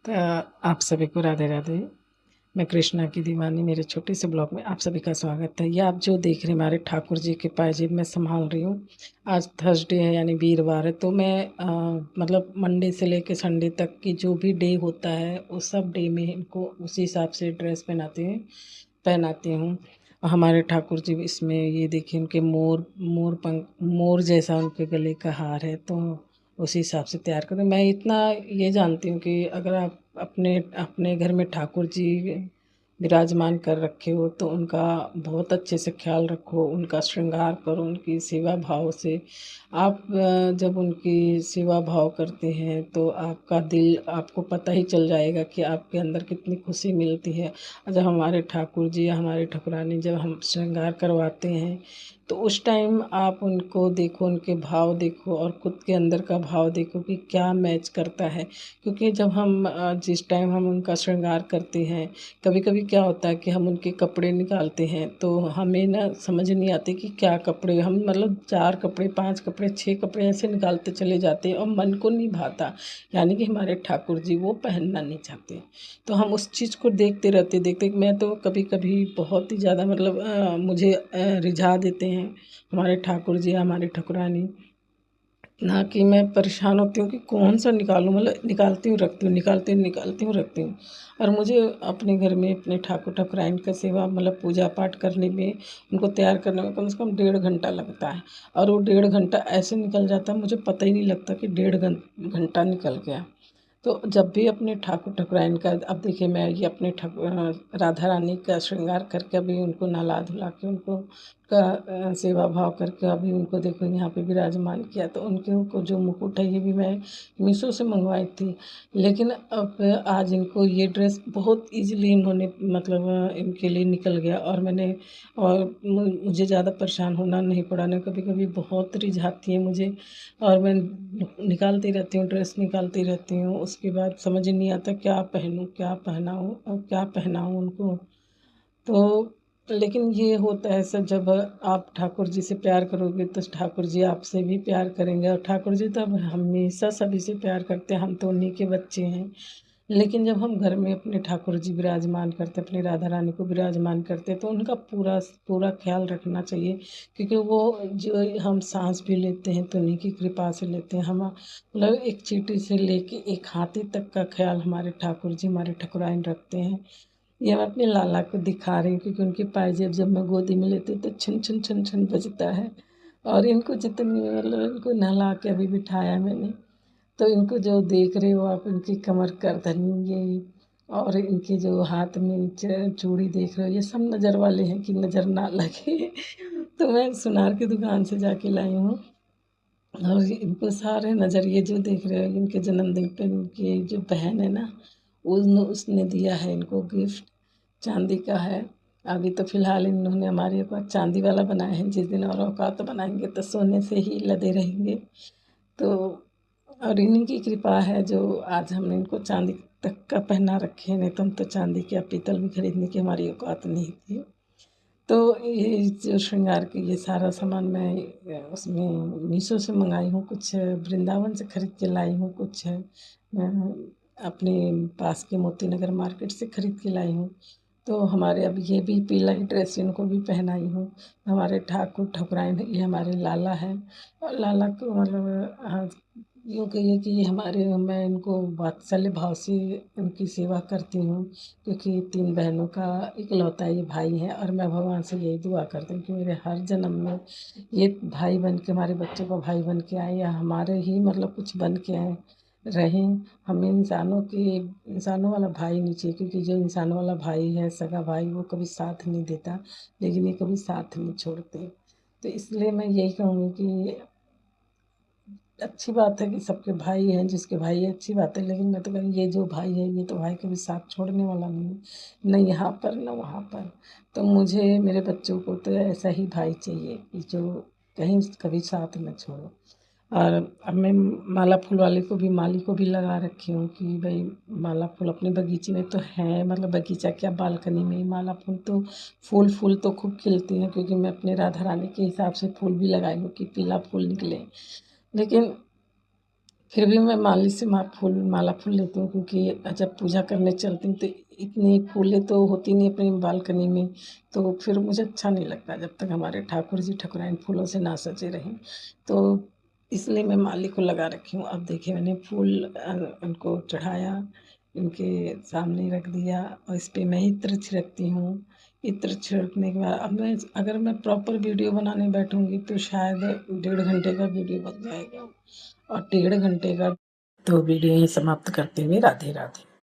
तो आप सभी को राधे राधे। मैं कृष्णा की दीवानी मेरे छोटे से ब्लॉग में आप सभी का स्वागत है। ये आप जो देख रहे हैं हमारे ठाकुर जी के पायजेब मैं संभाल रही हूँ। आज थर्सडे है यानी वीरवार है, तो मैं मतलब मंडे से लेके संडे तक की जो भी डे होता है उस सब डे में इनको उसी हिसाब से ड्रेस पहनाती हूँ। हमारे ठाकुर जी इसमें ये देखिए उनके मोर जैसा उनके गले का हार है, तो उसी हिसाब से तैयार करें। मैं इतना ये जानती हूँ कि अगर आप अपने अपने घर में ठाकुर जी विराजमान कर रखे हो तो उनका बहुत अच्छे से ख्याल रखो, उनका श्रृंगार करो, उनकी सेवा भाव से। आप जब उनकी सेवा भाव करते हैं तो आपका दिल आपको पता ही चल जाएगा कि आपके अंदर कितनी खुशी मिलती है। जब हमारे ठाकुर जी या हमारी ठाकुरानी जब हम श्रृंगार करवाते हैं तो उस टाइम आप उनको देखो, उनके भाव देखो और खुद के अंदर का भाव देखो कि क्या मैच करता है। क्योंकि जब हम जिस टाइम हम उनका श्रृंगार करते हैं, कभी कभी क्या होता है कि हम उनके कपड़े निकालते हैं तो हमें ना समझ नहीं आती कि क्या कपड़े हम मतलब 4 कपड़े 5 कपड़े 6 कपड़े ऐसे निकालते चले जाते हैं और मन को नहीं भाता। यानी कि हमारे ठाकुर जी वो पहनना नहीं चाहते। तो हम उस चीज़ को देखते रहते देखते मैं तो कभी कभी बहुत ही ज़्यादा मतलब मुझे रिझा देते हैं हमारे ठाकुर जी हमारी ठाकुरानी। ना कि मैं परेशान होती हूँ कि कौन सा निकालूं, मतलब निकालती हूँ रखती हूँ, निकालती हूँ रखती हूँ। और मुझे अपने घर में अपने ठाकुर ठाकुराइन का सेवा मतलब पूजा पाठ करने में, उनको तैयार करने में कम से कम 1.5 घंटा लगता है। और वो 1.5 घंटा ऐसे निकल जाता है मुझे पता ही नहीं लगता कि 1.5 घंटा निकल गया। तो जब भी अपने ठाकुर ठाकुराइन का, अब देखिए मैं ये अपने राधा रानी का श्रृंगार करके अभी उनको नहला धुला के उनको का सेवा भाव करके अभी उनको देखो यहाँ पे विराजमान किया। तो उनके को जो मुकुट है ये भी मैं मीशो से मंगवाई थी। लेकिन अब आज इनको ये ड्रेस बहुत इजीली इन्होंने मतलब इनके लिए निकल गया और मैंने और मुझे ज़्यादा परेशान होना नहीं पड़ा। ना कभी कभी बहुत रिझाती है मुझे और मैं निकालती रहती हूँ, ड्रेस निकालती रहती हूँ। उसके बाद समझ ही नहीं आता क्या पहनूं, क्या पहनाऊं और क्या पहनाऊं उनको। तो लेकिन ये होता है सर, जब आप ठाकुर जी से प्यार करोगे तो ठाकुर जी आपसे भी प्यार करेंगे। और ठाकुर जी तो अब हमेशा सभी से प्यार करते हैं, हम तो उन्हीं के बच्चे हैं। लेकिन जब हम घर में अपने ठाकुर जी विराजमान करते, अपनी राधा रानी को विराजमान करते, तो उनका पूरा पूरा ख्याल रखना चाहिए। क्योंकि वो जो हम सांस भी लेते हैं तो उन्हीं की कृपा से लेते हैं। हम मतलब एक चींटी से लेके एक हाथी तक का ख्याल हमारे ठाकुर जी हमारे ठाकुराइन रखते हैं। ये मैं अपने लाला को दिखा रही हूँ क्योंकि उनकी पाजेब जब मैं गोदी में लेती हूँ तो छन छन छन छन बजता है। और इनको जितनी मतलब इनको नहला के अभी बिठाया मैंने, तो इनको जो देख रहे हो आप, इनकी कमर करधनी ये और इनके जो हाथ में चूड़ी देख रहे हो, ये सब नज़र वाले हैं कि नज़र ना लगे। तो मैं सुनार की दुकान से जाके लाई हूँ। और इनको सारे नज़र ये जो देख रहे हो, इनके जन्मदिन पे इनकी जो बहन है ना, उसने दिया है इनको गिफ्ट, चांदी का है। अभी तो फिलहाल इन्होंने हमारे पास चांदी वाला बनाया है, जिस दिन और औकात बनाएंगे तो सोने से ही लदे रहेंगे। तो और इन्हीं की कृपा है जो आज हमने इनको चांदी तक का पहना रखे हैं, नहीं तो हम तो चांदी के या पीतल भी खरीदने की हमारी औकात नहीं थी। तो ये जो श्रृंगार के ये सारा सामान मैं उसमें मीशो से मंगाई हूँ, कुछ वृंदावन से खरीद के लाई हूँ, कुछ अपने पास के मोती नगर मार्केट से खरीद के लाई हूँ। तो हमारे अब ये भी पीला ही ड्रेस इनको भी पहनाई हूँ। हमारे ठाकुर ठाकुराइन ये हमारे लाला हैं। और लाला को मतलब यूँ कहिए कि ये हमारे, मैं इनको वात्सल्य भाव से उनकी सेवा करती हूँ। क्योंकि 3 बहनों का इकलौता ये भाई है और मैं भगवान से यही दुआ करती हूँ कि मेरे हर जन्म में ये भाई बन के, हमारे बच्चों का भाई बन के आए या हमारे ही मतलब कुछ बन के आए रहें। हमें इंसानों वाला भाई नहीं चाहिए, क्योंकि जो इंसानों वाला भाई है सगा भाई वो कभी साथ नहीं देता, लेकिन ये कभी साथ नहीं छोड़ते। तो इसलिए मैं यही कहूँगी कि अच्छी बात है कि सबके भाई हैं, जिसके भाई है अच्छी बात है, लेकिन मैं तो कहूँ ये जो भाई है ये तो भाई कभी साथ छोड़ने वाला नहीं है, न यहाँ पर न वहाँ पर। तो मुझे मेरे बच्चों को तो ऐसा ही भाई चाहिए कि जो कहीं कभी साथ न छोड़ो। और अब मैं माला फूल वाले को भी, माली को भी लगा रखी हूँ कि भाई माला फूल अपने बगीचे में तो है, मतलब बगीचा क्या बालकनी में ही माला फूल तो फूल तो खूब खिलते हैं, क्योंकि मैं अपने राधा रानी के हिसाब से फूल भी लगाई हूँ कि पीला फूल निकले। लेकिन फिर भी मैं माली से माला फूल लेती हूँ, क्योंकि जब पूजा करने चलती हूँ तो इतनी फूलें तो होती नहीं अपनी बालकनी में, तो फिर मुझे अच्छा नहीं लगता जब तक हमारे ठाकुर जी ठाकुराइन फूलों से ना सजे रहें। तो इसलिए मैं माली को लगा रखी हूँ। अब देखिए मैंने फूल उनको चढ़ाया, इनके सामने रख दिया और इस पे मैं इत्र छिड़कती हूँ। इत्र छिड़कने के बाद अब मैं अगर मैं प्रॉपर वीडियो बनाने बैठूँगी तो शायद 1.5 घंटे का वीडियो बन जाएगा, और 1.5 घंटे का तो वीडियो यहीं समाप्त करते हुए राधे राधे।